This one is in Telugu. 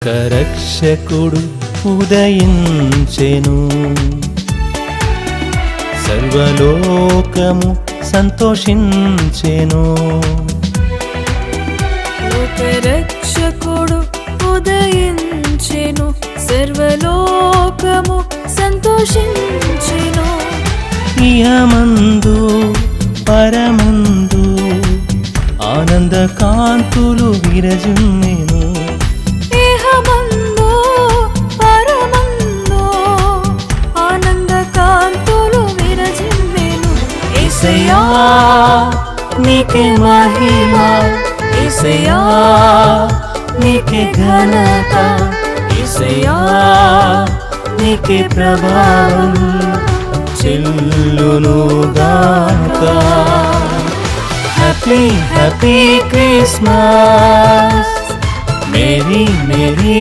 రక్షకుడు ఉదయించెను, సర్వలోకము సంతోషించెను. రక్షకుడు ఉదయించెను, సర్వలోకము సంతోషించెను. ఇహమందు పరమందు ఆనంద కాంతులు విరజిమ్మెను. ఇహమందు పరమందు ఆనంద కాంతులు విరజిమ్మెను. యేసయ్యా నీకే మహిమ, యేసయ్యా నీకే ఘనత, యేసయ్యా నీకే ప్రభావం చెల్లునుగాక. Happy happy Christmas, merry Mary